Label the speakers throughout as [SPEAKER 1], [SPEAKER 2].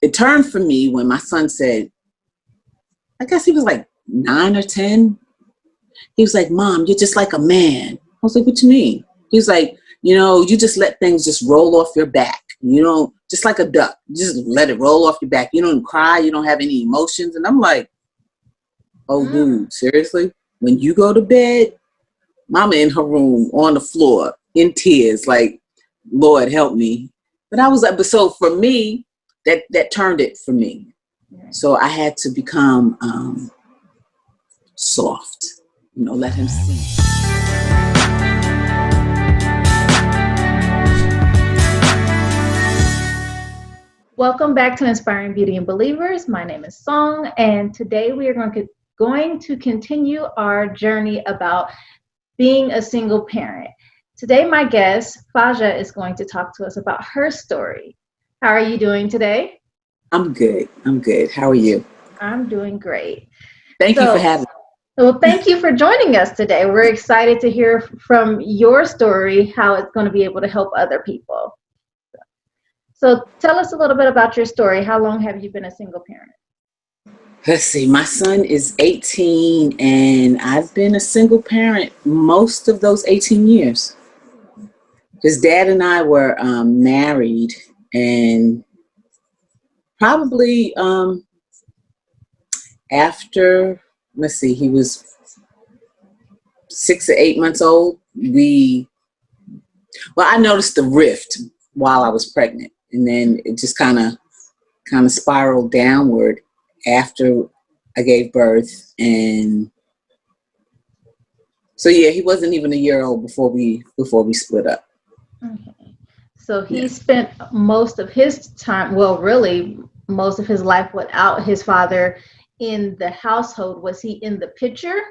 [SPEAKER 1] it turned for me when my son said, I guess he was like 9 or 10. He was like, Mom, you're just like a man. I was like, what you mean? He was like, you know, you just let things just roll off your back. You don't, just like a duck, just let it roll off your back. You don't cry. You don't have any emotions. And I'm like, oh, dude, seriously? When you go to bed, Mama in her room on the floor in tears, like, Lord, help me. But I was like, but so for me, that turned it for me. So I had to become soft, you know, let him see.
[SPEAKER 2] Welcome back to Inspiring Beauty and Believers. My name is Song, and today we are going to continue our journey about being a single parent. Today, my guest, Faja, is going to talk to us about her story. How are you doing today?
[SPEAKER 1] I'm good. How are you?
[SPEAKER 2] I'm doing great.
[SPEAKER 1] Thank you for having me.
[SPEAKER 2] Well, thank you for joining us today. We're excited to hear from your story, how it's going to be able to help other people. So tell us a little bit about your story. How long have you been a single parent?
[SPEAKER 1] Let's see, my son is 18 and I've been a single parent most of those 18 years. His dad and I were married, and probably after, let's see, he was 6 or 8 months old. I noticed the rift while I was pregnant, and then it just kind of spiraled downward after I gave birth. And so yeah, he wasn't even a year old before we split up.
[SPEAKER 2] Okay. So he spent most of his time, well, really most of his life without his father in the household. Was he in the picture?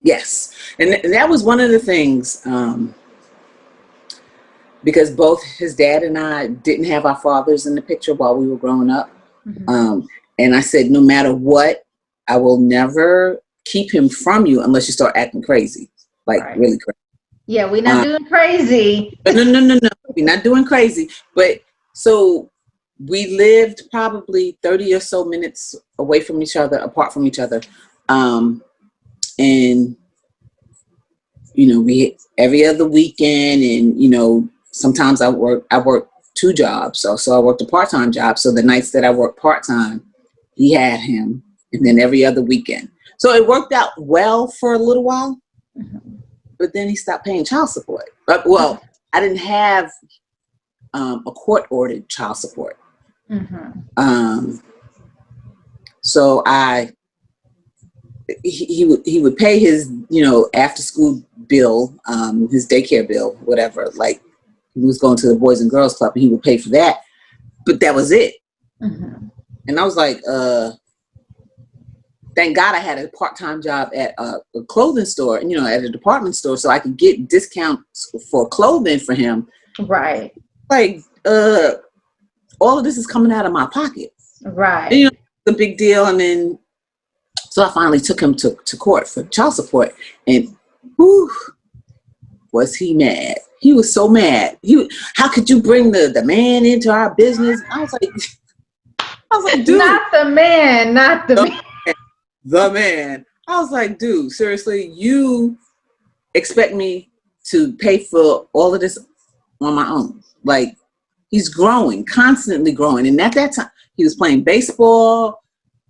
[SPEAKER 1] Yes. And that was one of the things, because both his dad and I didn't have our fathers in the picture while we were growing up. Mm-hmm. And I said, no matter what, I will never keep him from you unless you start acting crazy, like really crazy.
[SPEAKER 2] Yeah, we're not doing crazy.
[SPEAKER 1] No. We're not doing crazy. But so we lived probably 30 or so minutes away from each other, apart from each other. And, you know, we every other weekend, and, you know, sometimes I worked 2 jobs. So I worked a part-time job. So the nights that I worked part-time, he had him, and then every other weekend. So it worked out well for a little while, but then he stopped paying child support. Well, I didn't have a court-ordered child support. So he would pay his, you know, after-school bill, his daycare bill, whatever. Like, he was going to the Boys and Girls Club, and he would pay for that, but that was it. And I was like, thank God I had a part-time job at a clothing store, and, you know, at a department store, so I could get discounts for clothing for him.
[SPEAKER 2] Right.
[SPEAKER 1] Like, all of this is coming out of my pocket.
[SPEAKER 2] Right.
[SPEAKER 1] And, you know, the big deal. And then, so I finally took him to court for child support, and whew, was he mad. He was so mad. How could you bring the man into our business? I was like, dude.
[SPEAKER 2] Not the man,
[SPEAKER 1] The man. I was like, dude, seriously, you expect me to pay for all of this on my own? Like, he's growing, constantly growing. And at that time, he was playing baseball.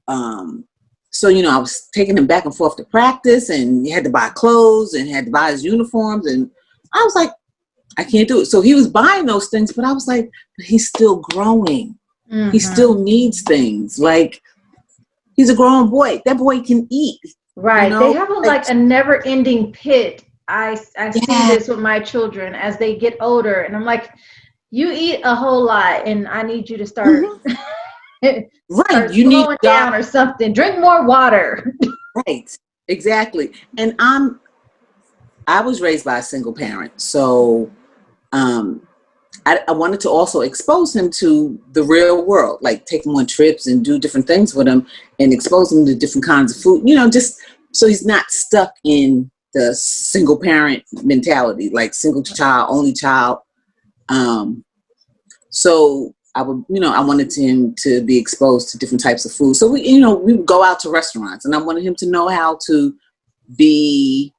[SPEAKER 1] So, you know, I was taking him back and forth to practice, and he had to buy clothes and had to buy his uniforms. And I was like, I can't do it. So he was buying those things, but I was like, but he's still growing. He still needs things. Like, he's a grown boy. That boy can eat.
[SPEAKER 2] Right.
[SPEAKER 1] You know?
[SPEAKER 2] They have a never-ending pit. I see this with my children as they get older, and I'm like, you eat a whole lot, and I need you to start, start
[SPEAKER 1] you
[SPEAKER 2] slowing
[SPEAKER 1] need
[SPEAKER 2] down or something. Drink more water.
[SPEAKER 1] Right. Exactly. And I was raised by a single parent, so I wanted to also expose him to the real world, like take him on trips and do different things with him and expose him to different kinds of food, you know, just so he's not stuck in the single parent mentality, like single child, only child. So I would, I wanted him to be exposed to different types of food. So we would go out to restaurants, and I wanted him to know how to be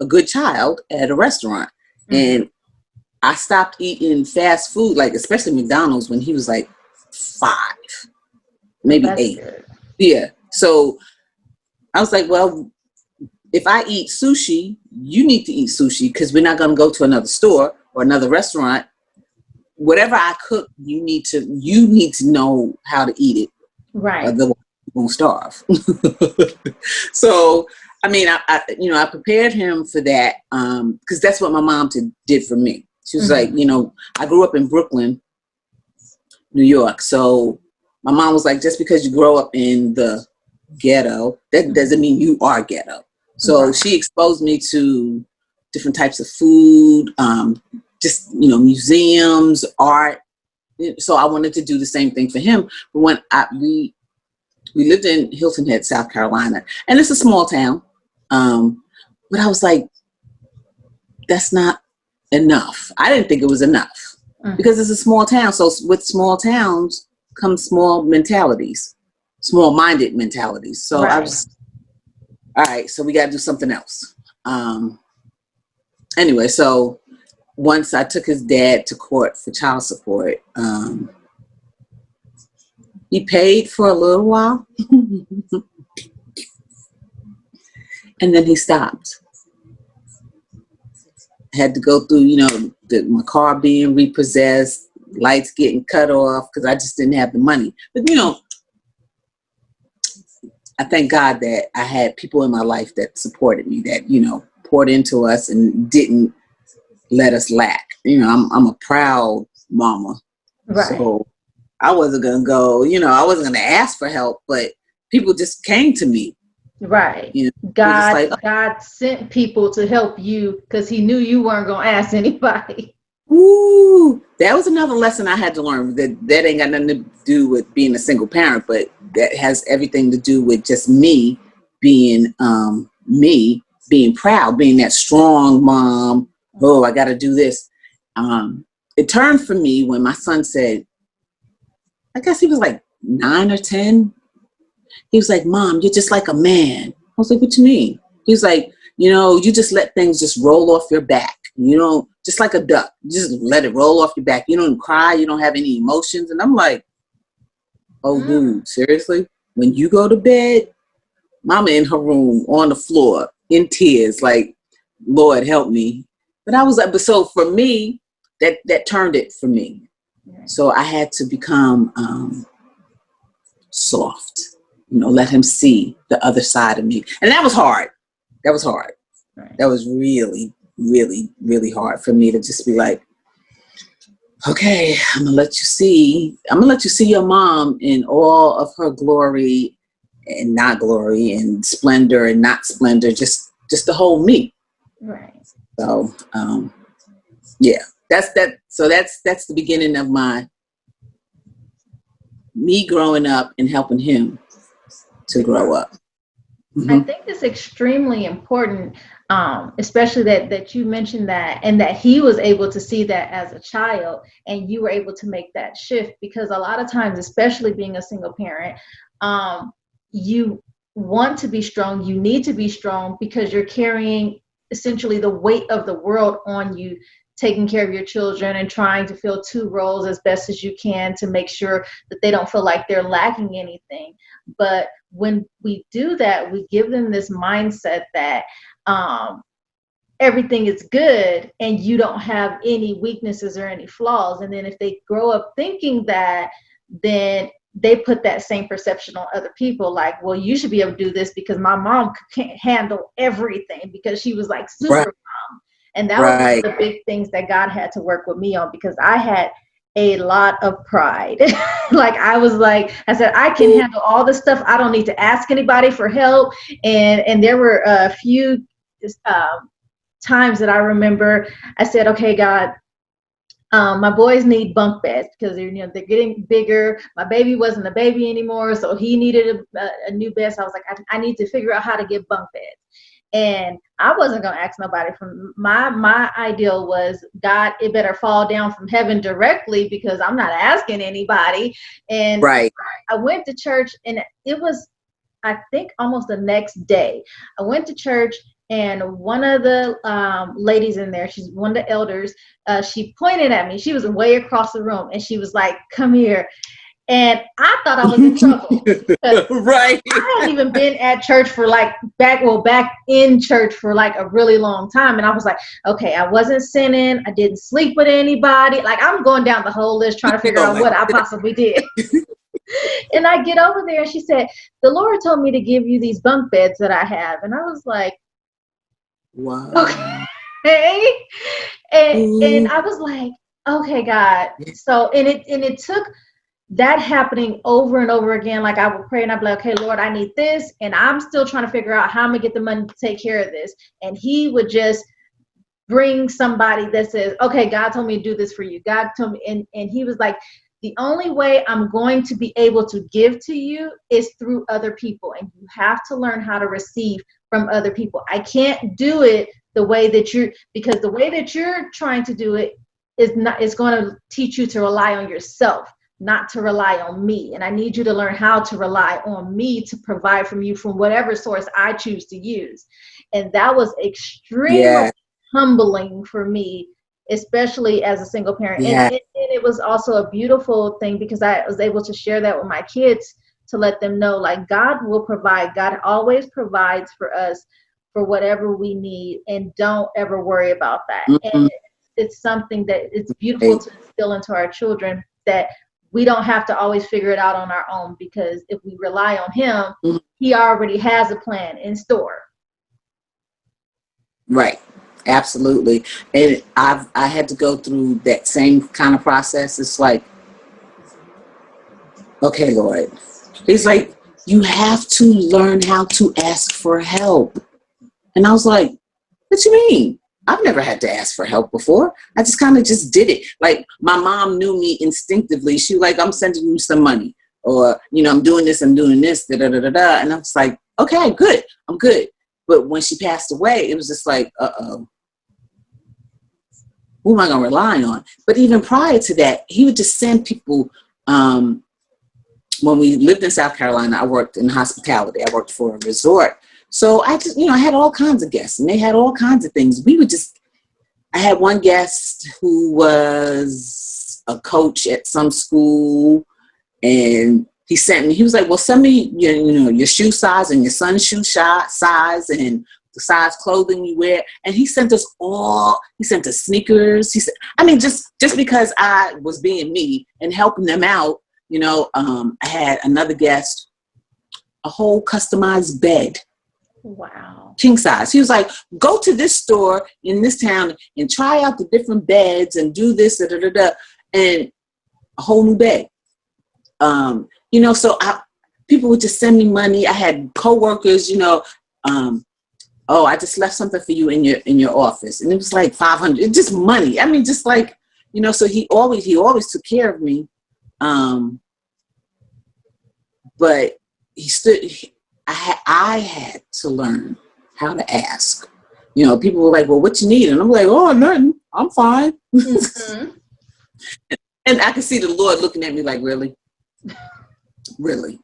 [SPEAKER 1] a good child at a restaurant.
[SPEAKER 2] Mm-hmm.
[SPEAKER 1] And I stopped eating fast food, like especially McDonald's, when he was like 5,
[SPEAKER 2] Oh,
[SPEAKER 1] maybe
[SPEAKER 2] that's
[SPEAKER 1] 8.
[SPEAKER 2] good.
[SPEAKER 1] Yeah. So I was like, well, if I eat sushi, you need to eat sushi, because we're not going to go to another store or another restaurant. Whatever I cook, you need to know how to eat it.
[SPEAKER 2] Right.
[SPEAKER 1] Otherwise you're going to starve. So, I mean, I prepared him for that, because that's what my mom did for me. She was like, I grew up in Brooklyn, New York. So my mom was like, just because you grow up in the ghetto, that doesn't mean you are ghetto. So she exposed me to different types of food, just, museums, art. So I wanted to do the same thing for him. But when we lived in Hilton Head, South Carolina, and it's a small town. But I was like, that's not enough. I didn't think it was enough, because it's a small town. So with small towns come small mentalities, small-minded mentalities. So I was, all right, so we got to do something else. Anyway, so once I took his dad to court for child support, he paid for a little while, and then he stopped. I had to go through, my car being repossessed, lights getting cut off, because I just didn't have the money. But, I thank God that I had people in my life that supported me, that, poured into us and didn't let us lack. I'm a proud mama.
[SPEAKER 2] Right.
[SPEAKER 1] So I wasn't going to go, I wasn't going to ask for help, but people just came to me.
[SPEAKER 2] Right.
[SPEAKER 1] God
[SPEAKER 2] sent people to help you, because he knew you weren't going to ask anybody.
[SPEAKER 1] Ooh, that was another lesson I had to learn. That ain't got nothing to do with being a single parent, but that has everything to do with just me being proud, being that strong mom. Oh, I got to do this. It turned for me when my son said, I guess he was like 9 or 10. He was like, Mom, you're just like a man. I was like, what you mean? He was like, you just let things just roll off your back. Just like a duck, just let it roll off your back. You don't cry. You don't have any emotions. And I'm like, oh, dude, seriously? When you go to bed, Mama in her room on the floor in tears, like, Lord, help me. But I was like, but so for me, that turned it for me. So I had to become soft, let him see the other side of me. And that was hard. That was hard. Right. That was really, really, really hard for me to just be like, okay, I'm gonna let you see your mom in all of her glory and not glory, and splendor and not splendor, just the whole me.
[SPEAKER 2] Right.
[SPEAKER 1] So yeah, that's the beginning of me growing up and helping him to grow up. Mm-hmm.
[SPEAKER 2] I think it's extremely important, especially that you mentioned that, and that he was able to see that as a child, and you were able to make that shift, because a lot of times, especially being a single parent, you want to be strong, you need to be strong, because you're carrying essentially the weight of the world on you, taking care of your children and trying to fill 2 roles as best as you can to make sure that they don't feel like they're lacking anything. But when we do that, we give them this mindset that everything is good and you don't have any weaknesses or any flaws. And then if they grow up thinking that, then they put that same perception on other people, like, well, you should be able to do this because my mom can't handle everything, because she was like super mom. And that was one of the big things that God had to work with me on, because I had a lot of pride. Like I said, I can handle all this stuff. I don't need to ask anybody for help. And there were a few times that I remember I said, okay, God, my boys need bunk beds, because they're getting bigger. My baby wasn't a baby anymore, so he needed a new bed. So I was like, I need to figure out how to get bunk beds. And I wasn't going to ask nobody. From my ideal was, God, it better fall down from heaven directly, because I'm not asking anybody. And
[SPEAKER 1] Right.
[SPEAKER 2] I went to church, and it was, I think, almost the next day. I went to church, and one of the ladies in there, she's one of the elders, she pointed at me. She was way across the room, and she was like, "Come here." And I thought I was in trouble.
[SPEAKER 1] Right.
[SPEAKER 2] I hadn't even been at church for back in church for like a really long time. And I was like, okay, I wasn't sinning. I didn't sleep with anybody. Like, I'm going down the whole list trying to figure out what I possibly did. And I get over there, and she said, the Lord told me to give you these bunk beds that I have. And I was like,
[SPEAKER 1] wow.
[SPEAKER 2] Okay. And I was like, okay, God. So, and it took that happening over and over again. Like, I would pray, and I'd be like, okay, Lord, I need this. And I'm still trying to figure out how I'm gonna get the money to take care of this. And he would just bring somebody that says, okay, God told me to do this for you. God told me. And he was like, the only way I'm going to be able to give to you is through other people. And you have to learn how to receive from other people. I can't do it the way that because the way that you're trying to do it is going to teach you to rely on yourself, not to rely on me. And I need you to learn how to rely on me to provide from you from whatever source I choose to use. And that was extremely humbling for me, especially as a single parent. And it was also a beautiful thing, because I was able to share that with my kids, to let them know, like, God will provide. God always provides for us for whatever we need, and don't ever worry about that. And it's something that it's beautiful to instill into our children, that we don't have to always figure it out on our own, because if we rely on him, he already has a plan in store.
[SPEAKER 1] Right. Absolutely. And I had to go through that same kind of process. It's like, okay, Lord. He's like, you have to learn how to ask for help. And I was like, what you mean? I've never had to ask for help before. I just kind of just did it. Like, my mom knew me instinctively. She was like, I'm sending you some money, or, I'm doing this, da, da, da, da, da. And I was like, okay, good. I'm good. But when she passed away, it was just like, uh-oh. Who am I going to rely on? But even prior to that, he would just send people. When we lived in South Carolina, I worked in hospitality. I worked for a resort. So I just, I had all kinds of guests, and they had all kinds of things. I had one guest who was a coach at some school, and he was like, well, send me your shoe size and your son's shoe size and the size clothing you wear. And he sent us sneakers. He said, just because I was being me and helping them out, I had another guest, a whole customized bed.
[SPEAKER 2] Wow.
[SPEAKER 1] King size. He was like, go to this store in this town and try out the different beds and do this, da, da, da, da, and a whole new bed. So people would just send me money. I had coworkers, I just left something for you in your office. And it was like $500, just money. Just like, so he always took care of me. But I had to learn how to ask. People were like, well, what you need? And I'm like, oh, nothing. I'm fine. Mm-hmm. And I could see the Lord looking at me like, really? Really?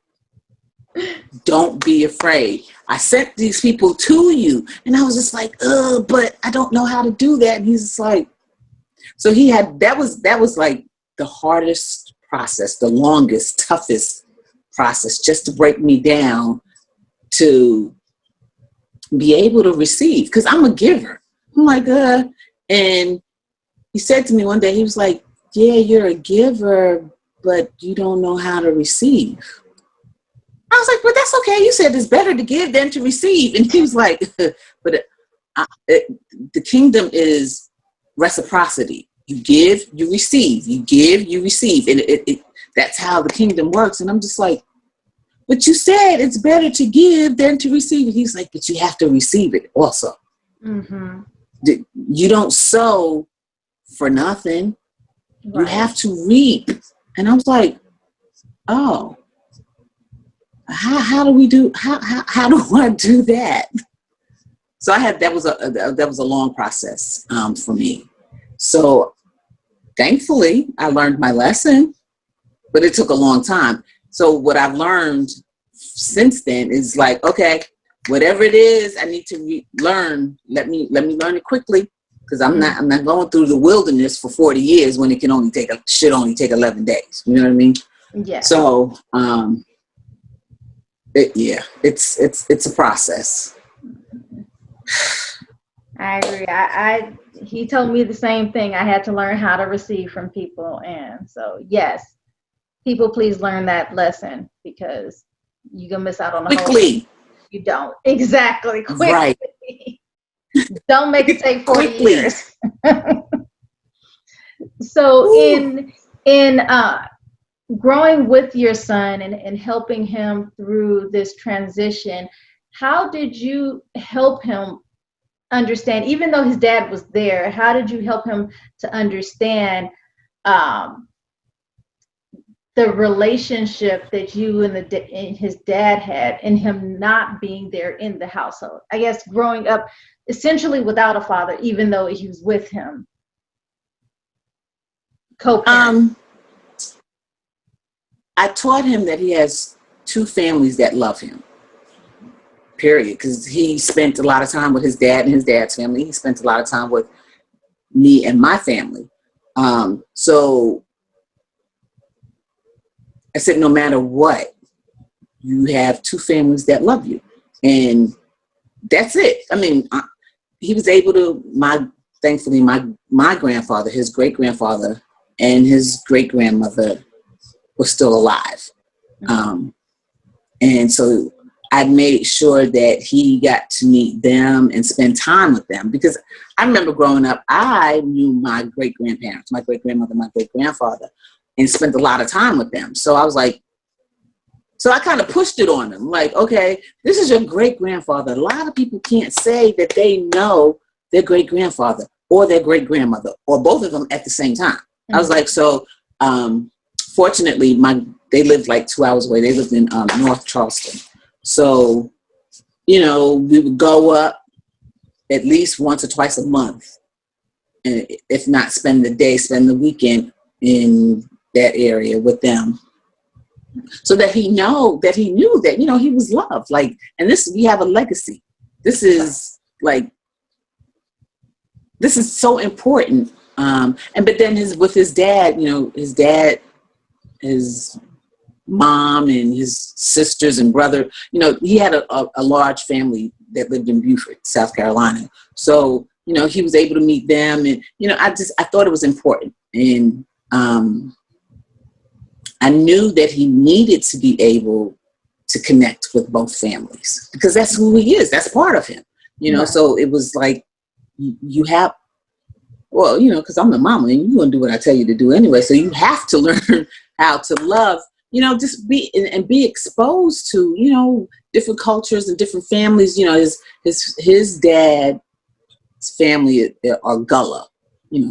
[SPEAKER 1] Don't be afraid. I sent these people to you. And I was just like, but I don't know how to do that. And he's just like, so that was like the hardest process, the longest, toughest process, just to break me down to be able to receive, because I'm a giver. I'm like, and he said to me one day, he was like, yeah, you're a giver, but you don't know how to receive. I was like, but that's okay. You said it's better to give than to receive. And he was like, but the kingdom is reciprocity. You give, you receive. You give, you receive. And that's how the kingdom works. And I'm just like, but you said it's better to give than to receive. And he's like, but you have to receive it also. Mm-hmm. You don't sow for nothing. Right. You have to reap. And I was like, oh, how do I do that? So I had, that was a long process for me. So thankfully I learned my lesson, but it took a long time. So what I've learned since then is like, okay, whatever it is I need to learn, let me learn it quickly, because I'm not going through the wilderness for 40 years when it can only take 11 days. You know what I mean?
[SPEAKER 2] Yeah.
[SPEAKER 1] So it's a process.
[SPEAKER 2] I agree. He told me the same thing. I had to learn how to receive from people, and so yes, people, please learn that lesson, because you're gonna miss out on the whole thing. You don't. Exactly. Quickly.
[SPEAKER 1] Right.
[SPEAKER 2] Don't make it take 40
[SPEAKER 1] Quickly.
[SPEAKER 2] years. So
[SPEAKER 1] Ooh.
[SPEAKER 2] in growing with your son and helping him through this transition, how did you help him understand, even though his dad was there, how did you help him to understand the relationship that you and his dad had, and him not being there in the household? I guess growing up essentially without a father, even though he was with him. Co-parent.
[SPEAKER 1] I taught him that he has two families that love him, period. Because he spent a lot of time with his dad and his dad's family. He spent a lot of time with me and my family. So I said, no matter what, you have two families that love you. And that's it. I mean, he was able to, thankfully, my grandfather, his great-grandfather, and his great-grandmother were still alive. And so I made sure that he got to meet them and spend time with them, because I remember growing up, I knew my great-grandparents, my great-grandmother, my great-grandfather, and spent a lot of time with them. So I was like, so I kind of pushed it on them, like, okay, this is your great-grandfather. A lot of people can't say that they know their great-grandfather or their great-grandmother or both of them at the same time. I was like, so fortunately, they lived like 2 hours away. They lived in North Charleston. So, we would go up at least once or twice a month. And if not spend the weekend in that area with them. So that he knew that, he was loved. Like, and we have a legacy. This is so important. But then with his dad, his mom and his sisters and brother, he had a large family that lived in Beaufort, South Carolina. So, he was able to meet them, and, I thought it was important. And I knew that he needed to be able to connect with both families, because that's who he is. That's part of him,
[SPEAKER 2] Right.
[SPEAKER 1] So it was like, you have, well, because I'm the mama and you're going to do what I tell you to do anyway. So you have to learn how to love, just be exposed to, different cultures and different families. His dad's family are Gullah,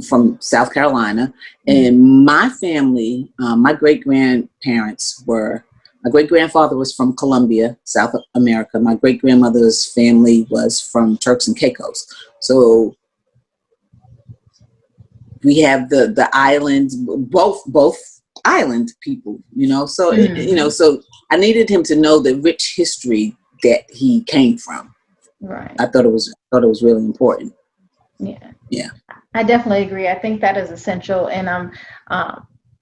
[SPEAKER 1] from South Carolina. And my family, my great-grandparents my great-grandfather was from Colombia, South America. My great-grandmother's family was from Turks and Caicos. So we have the islands, both island people, so, so I needed him to know the rich history that he came from.
[SPEAKER 2] Right.
[SPEAKER 1] I thought it was really important.
[SPEAKER 2] Yeah.
[SPEAKER 1] Yeah.
[SPEAKER 2] I definitely agree. I think that is essential. And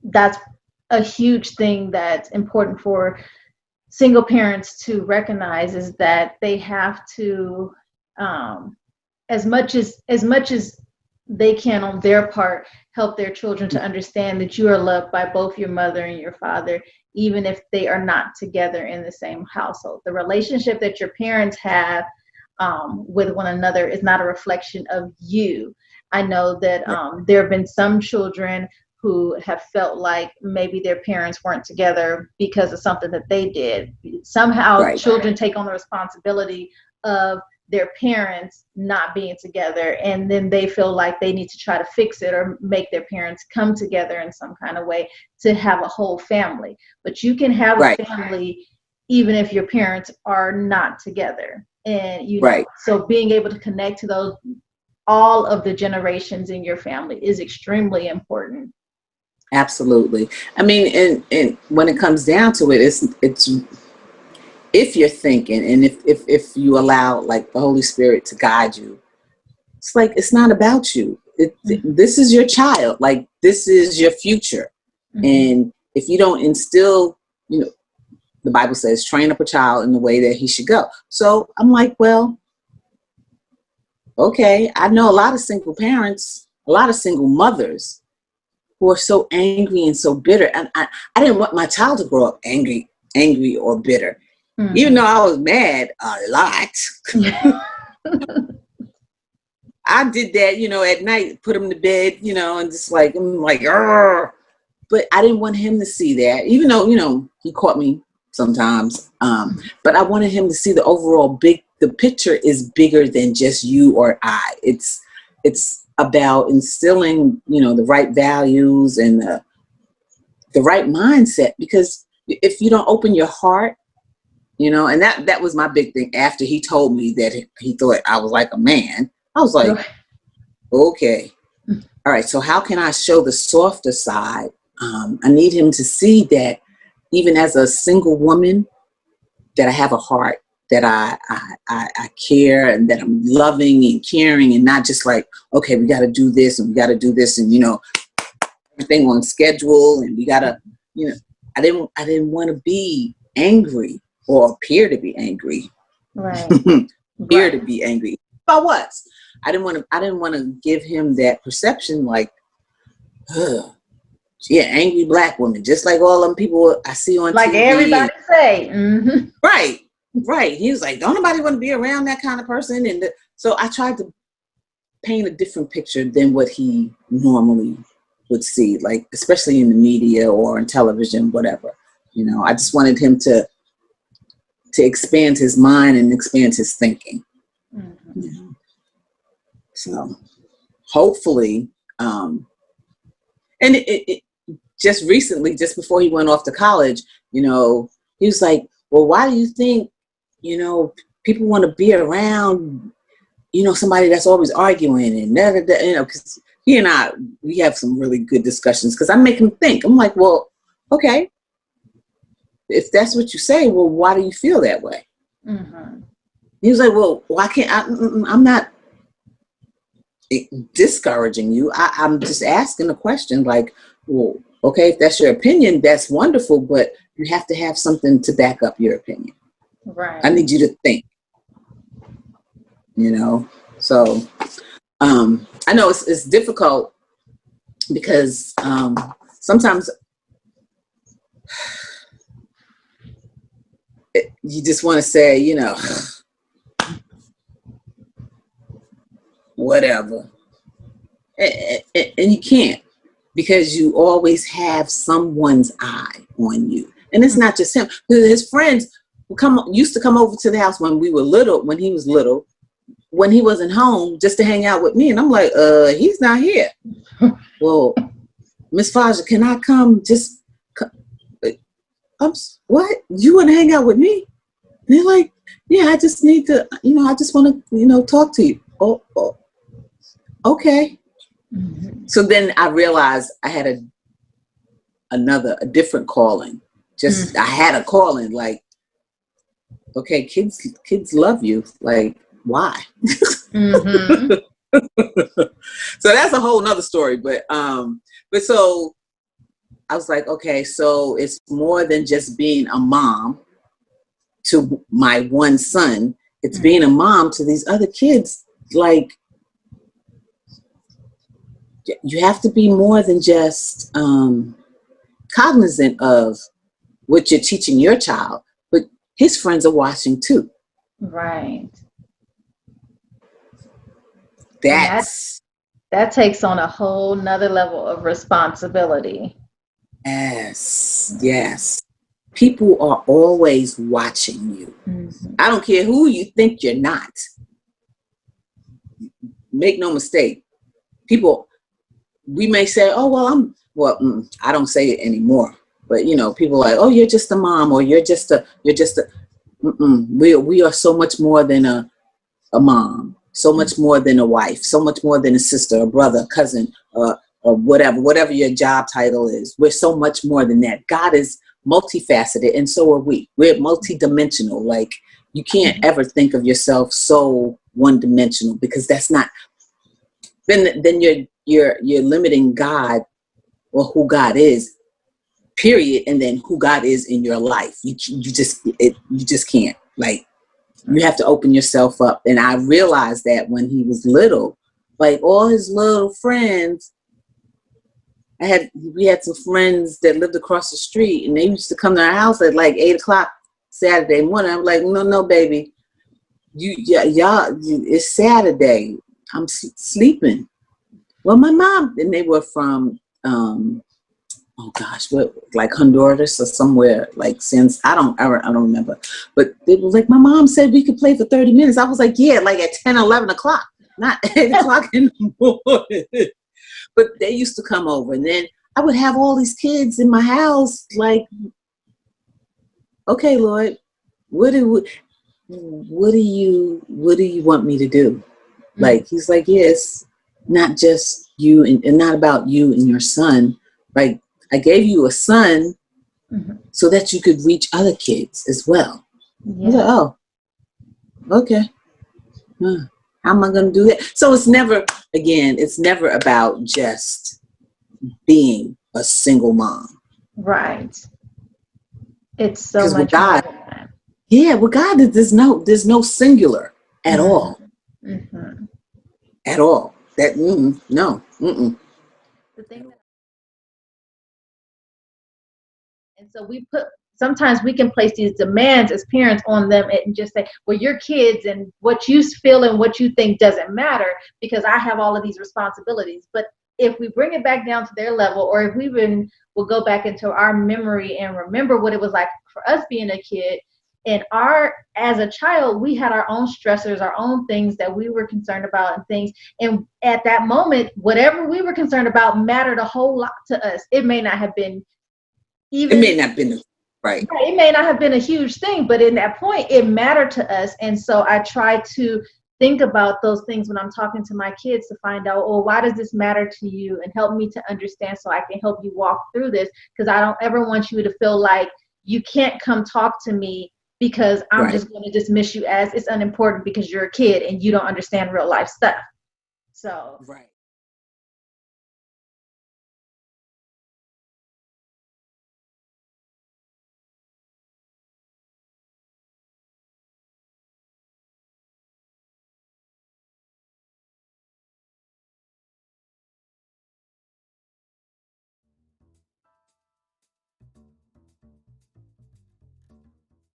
[SPEAKER 2] that's a huge thing that's important for single parents to recognize, is that they have to, as much as they can on their part, help their children to understand that you are loved by both your mother and your father, even if they are not together in the same household. The relationship that your parents have with one another is not a reflection of you. I know that there have been some children who have felt like maybe their parents weren't together because of something that they did. Somehow children take on the responsibility of their parents not being together, and then they feel like they need to try to fix it or make their parents come together in some kind of way to have a whole family. But you can have a family even if your parents are not together. And, you know,
[SPEAKER 1] Right.
[SPEAKER 2] so being able to connect to those, all of the generations in your family is extremely important.
[SPEAKER 1] Absolutely. I mean, and when it comes down to it, it's if you're thinking, and if you allow like the Holy Spirit to guide you, it's like it's not about you. This is your child. Like, this is your future. And if you don't instill, you know, the Bible says, train up a child in the way that he should go. So I'm like, well, okay, I know a lot of single parents, a lot of single mothers who are so angry and so bitter. And I didn't want my child to grow up angry or bitter. Even though I was mad a lot. I did that, you know, at night, put him to bed, you know, and just like, I'm like, argh. But I didn't want him to see that, even though, you know, he caught me sometimes. But I wanted him to see the overall the picture is bigger than just you or I. It's about instilling, you know, the right values and the right mindset, because if you don't open your heart, you know, and that was my big thing. After he told me that he thought I was like a man, I was like, okay, all right, so how can I show the softer side? I need him to see that even as a single woman, that I have a heart, that I care, and that I'm loving and caring, and not just like, okay, we got to do this and we got to do this, and, you know, everything on schedule, and we got to, you know, I didn't want to be angry or appear to be angry.
[SPEAKER 2] Right.
[SPEAKER 1] Appear to be angry. I was. I didn't want to give him that perception like, she an angry black woman, just like all them people I see on
[SPEAKER 2] like
[SPEAKER 1] TV.
[SPEAKER 2] everybody say.
[SPEAKER 1] Right. He was like, don't nobody want to be around that kind of person. And so I tried to paint a different picture than what he normally would see, like especially in the media or on television, whatever. You know, I just wanted him to expand his mind and expand his thinking. You know? So hopefully, and it just recently, just before he went off to college, you know, he was like, well, why do you think, you know, people want to be around, you know, somebody that's always arguing and da, da, da, you know, because he and I, we have some really good discussions, because I make him think. I'm like, well, okay, if that's what you say, well, why do you feel that way? He was like, well, why can't I'm not discouraging you. I'm just asking a question like, well, okay, if that's your opinion, that's wonderful, but you have to have something to back up your opinion.
[SPEAKER 2] Right.
[SPEAKER 1] I need you to think, you know? So I know it's difficult because sometimes you just want to say, you know, whatever. And you can't, because you always have someone's eye on you. And it's not just him. His friends used to come over to the house when we were little, when he was little, when he wasn't home, just to hang out with me. And I'm like, he's not here. Well, Miss Faja, can I come? Just what? You want to hang out with me? And they're like, yeah, I just need to, you know, I just want to, you know, talk to you. Oh, okay. So then I realized I had a different calling. Just I had a calling, like, okay, kids love you. Like, why? So that's a whole nother story. But so I was like, okay, so it's more than just being a mom to my one son. It's being a mom to these other kids. Like, you have to be more than just cognizant of what you're teaching your child, but his friends are watching too.
[SPEAKER 2] Right.
[SPEAKER 1] That
[SPEAKER 2] takes on a whole nother level of responsibility.
[SPEAKER 1] Yes. People are always watching you. I don't care who you think you're not. Make no mistake. People, we may say, oh, well, I don't say it anymore. But, you know, people are like, oh, you're just a mom, or you're just a, We are so much more than a mom, so much more than a wife, so much more than a sister, a brother, a cousin, or whatever your job title is. We're so much more than that. God is multifaceted, and so are we. We're multidimensional. Like, you can't ever think of yourself so one-dimensional, because that's not. Then you're limiting God, or who God is, period, and then who God is in your life. You just can't. Like, you have to open yourself up. And I realized that when he was little, like, all his little friends, we had some friends that lived across the street, and they used to come to our house at like 8 o'clock Saturday morning. I'm like, no, baby, y'all, it's Saturday. I'm sleeping. Well, my mom, and they were from, oh gosh, what, like Honduras or somewhere, like, since I don't remember, but it was like, my mom said we could play for 30 minutes. I was like, yeah, like at 10, 11 o'clock, not 8 o'clock in the morning. But they used to come over, and then I would have all these kids in my house. Like, okay, Lord, what do you want me to do? Like, he's like, yes, not just you, and not about you and your son. Like, I gave you a son so that you could reach other kids as well. Yeah. I was like, oh, okay. How am I going to do that? So it's never about just being a single mom.
[SPEAKER 2] Right. It's so much
[SPEAKER 1] God,
[SPEAKER 2] more than that.
[SPEAKER 1] Yeah, with God, there's no singular at all. At all. That no.
[SPEAKER 2] The thing that, and so sometimes we can place these demands as parents on them and just say, well, you're kids, and what you feel and what you think doesn't matter because I have all of these responsibilities. But if we bring it back down to their level, or if we'll go back into our memory and remember what it was like for us being a kid, and as a child, we had our own stressors, our own things that we were concerned about and things. And at that moment, whatever we were concerned about mattered a whole lot to us. It may not have been
[SPEAKER 1] it may not have been right.
[SPEAKER 2] It may not have been a huge thing, but in that point, it mattered to us. And so I try to think about those things when I'm talking to my kids to find out, oh, why does this matter to you? And help me to understand so I can help you walk through this. Because I don't ever want you to feel like you can't come talk to me because I'm just going to dismiss you as it's unimportant because you're a kid and you don't understand real life stuff. So